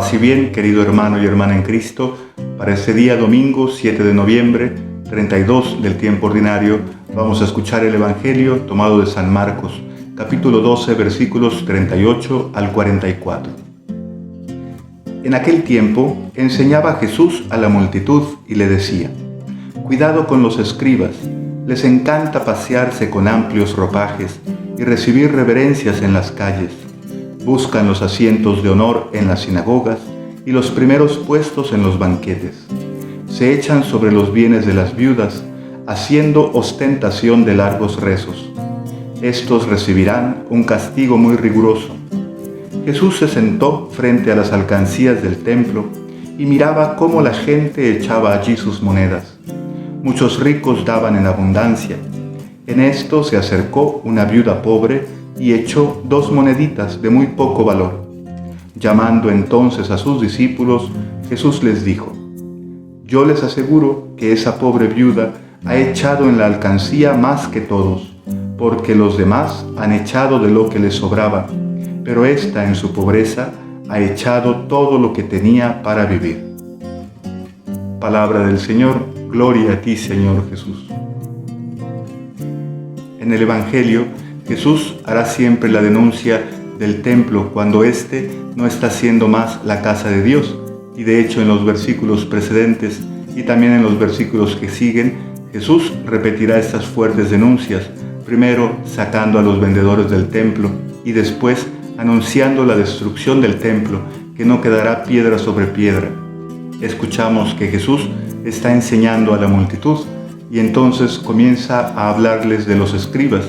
Paz y bien, querido hermano y hermana en Cristo, para este día domingo 7 de noviembre, 32 del tiempo ordinario, vamos a escuchar el Evangelio tomado de San Marcos, capítulo 12, versículos 38 al 44. En aquel tiempo enseñaba Jesús a la multitud y le decía: cuidado con los escribas, les encanta pasearse con amplios ropajes y recibir reverencias en las calles. Buscan los asientos de honor en las sinagogas y los primeros puestos en los banquetes. Se echan sobre los bienes de las viudas, haciendo ostentación de largos rezos. Estos recibirán un castigo muy riguroso. Jesús se sentó frente a las alcancías del templo y miraba cómo la gente echaba allí sus monedas. Muchos ricos daban en abundancia. En esto se acercó una viuda pobre y echó 2 moneditas de muy poco valor. Llamando entonces a sus discípulos, Jesús les dijo: yo les aseguro que esa pobre viuda ha echado en la alcancía más que todos, porque los demás han echado de lo que les sobraba, pero ésta en su pobreza ha echado todo lo que tenía para vivir. Palabra del Señor, gloria a ti, Señor Jesús. En el Evangelio, Jesús hará siempre la denuncia del templo cuando éste no está siendo más la casa de Dios. Y de hecho en los versículos precedentes y también en los versículos que siguen, Jesús repetirá estas fuertes denuncias, primero sacando a los vendedores del templo y después anunciando la destrucción del templo, que no quedará piedra sobre piedra. Escuchamos que Jesús está enseñando a la multitud y entonces comienza a hablarles de los escribas.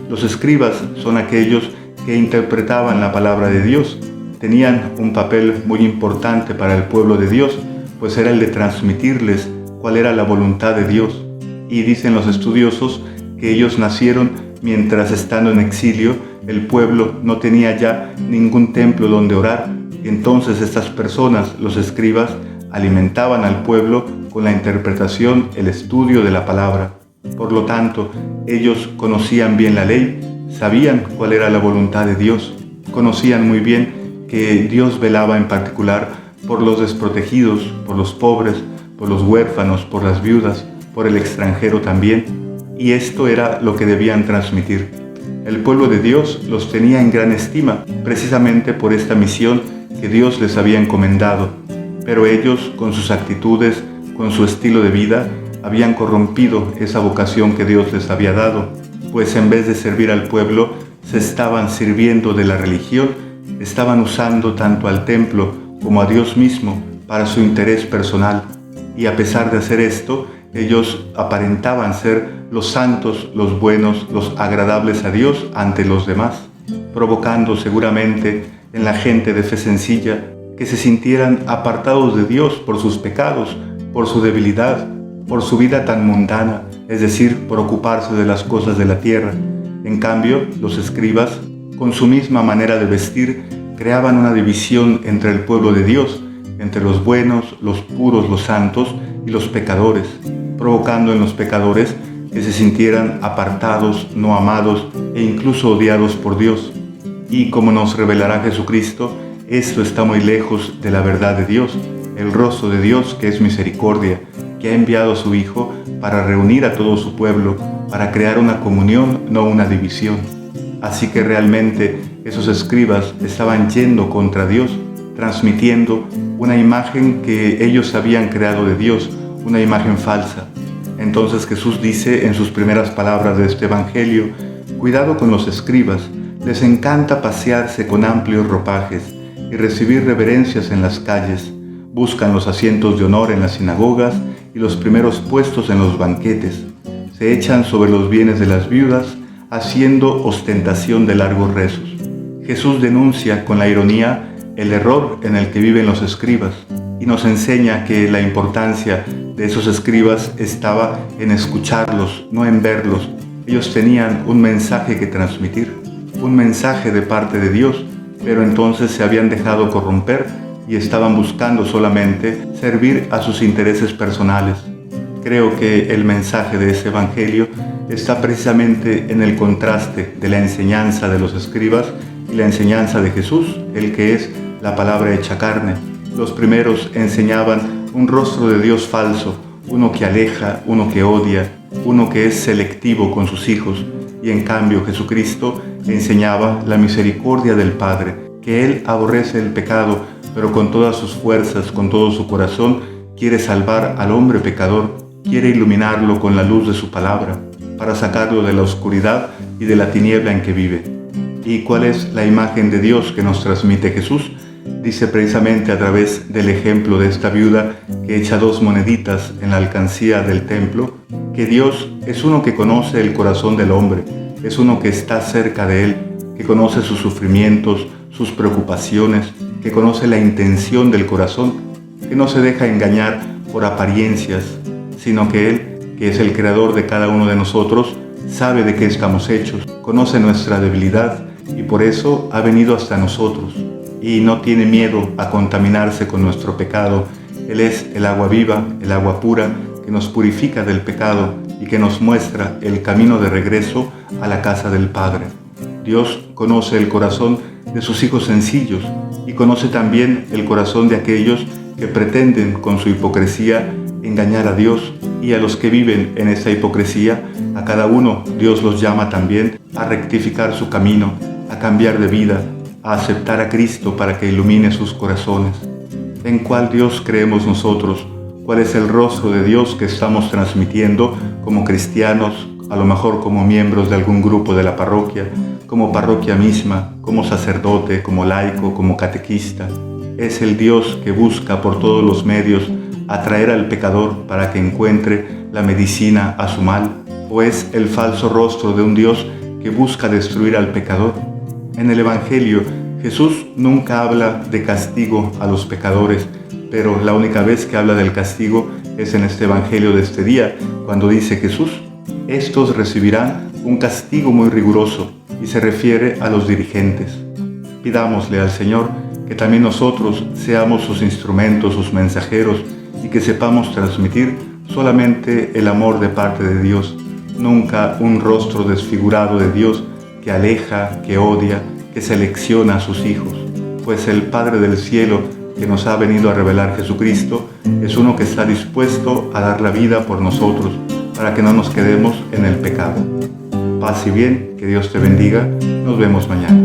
Los escribas son aquellos que interpretaban la palabra de Dios. Tenían un papel muy importante para el pueblo de Dios, pues era el de transmitirles cuál era la voluntad de Dios. Y dicen los estudiosos que ellos nacieron mientras, estando en exilio, el pueblo no tenía ya ningún templo donde orar. Y entonces estas personas, los escribas, alimentaban al pueblo con la interpretación, el estudio de la palabra. Por lo tanto, ellos conocían bien la ley, sabían cuál era la voluntad de Dios, conocían muy bien que Dios velaba en particular por los desprotegidos, por los pobres, por los huérfanos, por las viudas, por el extranjero también, y esto era lo que debían transmitir. El pueblo de Dios los tenía en gran estima, precisamente por esta misión que Dios les había encomendado, pero ellos, con sus actitudes, con su estilo de vida, habían corrompido esa vocación que Dios les había dado, pues en vez de servir al pueblo, se estaban sirviendo de la religión, estaban usando tanto al templo como a Dios mismo para su interés personal. Y a pesar de hacer esto, ellos aparentaban ser los santos, los buenos, los agradables a Dios ante los demás, provocando seguramente en la gente de fe sencilla que se sintieran apartados de Dios por sus pecados, por su debilidad, por su vida tan mundana, es decir, por ocuparse de las cosas de la tierra. En cambio, los escribas, con su misma manera de vestir, creaban una división entre el pueblo de Dios, entre los buenos, los puros, los santos y los pecadores, provocando en los pecadores que se sintieran apartados, no amados e incluso odiados por Dios. Y como nos revelará Jesucristo, esto está muy lejos de la verdad de Dios, el rostro de Dios que es misericordia, que ha enviado a su Hijo para reunir a todo su pueblo, para crear una comunión, no una división. Así que realmente esos escribas estaban yendo contra Dios, transmitiendo una imagen que ellos habían creado de Dios, una imagen falsa. Entonces Jesús dice en sus primeras palabras de este Evangelio: cuidado con los escribas, les encanta pasearse con amplios ropajes y recibir reverencias en las calles. Buscan los asientos de honor en las sinagogas y los primeros puestos en los banquetes. Se echan sobre los bienes de las viudas, haciendo ostentación de largos rezos. Jesús denuncia con la ironía el error en el que viven los escribas y nos enseña que la importancia de esos escribas estaba en escucharlos, no en verlos. Ellos tenían un mensaje que transmitir, un mensaje de parte de Dios, pero entonces se habían dejado corromper y estaban buscando solamente servir a sus intereses personales. Creo que el mensaje de este Evangelio está precisamente en el contraste de la enseñanza de los escribas y la enseñanza de Jesús, el que es la palabra hecha carne. Los primeros enseñaban un rostro de Dios falso, uno que aleja, uno que odia, uno que es selectivo con sus hijos, y en cambio Jesucristo enseñaba la misericordia del Padre, que Él aborrece el pecado, pero con todas sus fuerzas, con todo su corazón, quiere salvar al hombre pecador, quiere iluminarlo con la luz de su palabra, para sacarlo de la oscuridad y de la tiniebla en que vive. ¿Y cuál es la imagen de Dios que nos transmite Jesús? Dice precisamente a través del ejemplo de esta viuda que echa 2 moneditas en la alcancía del templo, que Dios es uno que conoce el corazón del hombre, es uno que está cerca de él, que conoce sus sufrimientos, sus preocupaciones, que conoce la intención del corazón, que no se deja engañar por apariencias, sino que Él, que es el creador de cada uno de nosotros, sabe de qué estamos hechos, conoce nuestra debilidad y por eso ha venido hasta nosotros y no tiene miedo a contaminarse con nuestro pecado. Él es el agua viva, el agua pura, que nos purifica del pecado y que nos muestra el camino de regreso a la casa del Padre. Dios conoce el corazón de sus hijos sencillos y conoce también el corazón de aquellos que pretenden con su hipocresía engañar a Dios, y a los que viven en esa hipocresía, a cada uno Dios los llama también a rectificar su camino, a cambiar de vida, a aceptar a Cristo para que ilumine sus corazones. ¿En cuál Dios creemos nosotros? ¿Cuál es el rostro de Dios que estamos transmitiendo como cristianos, a lo mejor como miembros de algún grupo de la parroquia, como parroquia misma, como sacerdote, como laico, como catequista? Es el Dios que busca por todos los medios atraer al pecador para que encuentre la medicina a su mal, o es el falso rostro de un Dios que busca destruir al pecador. En el Evangelio, Jesús nunca habla de castigo a los pecadores, pero la única vez que habla del castigo es en este Evangelio de este día, cuando dice Jesús: estos recibirán un castigo muy riguroso, y se refiere a los dirigentes. Pidámosle al Señor que también nosotros seamos sus instrumentos, sus mensajeros, y que sepamos transmitir solamente el amor de parte de Dios, nunca un rostro desfigurado de Dios que aleja, que odia, que selecciona a sus hijos, pues el Padre del cielo que nos ha venido a revelar Jesucristo es uno que está dispuesto a dar la vida por nosotros para que no nos quedemos en el pecado. Paz y bien, que Dios te bendiga, nos vemos mañana.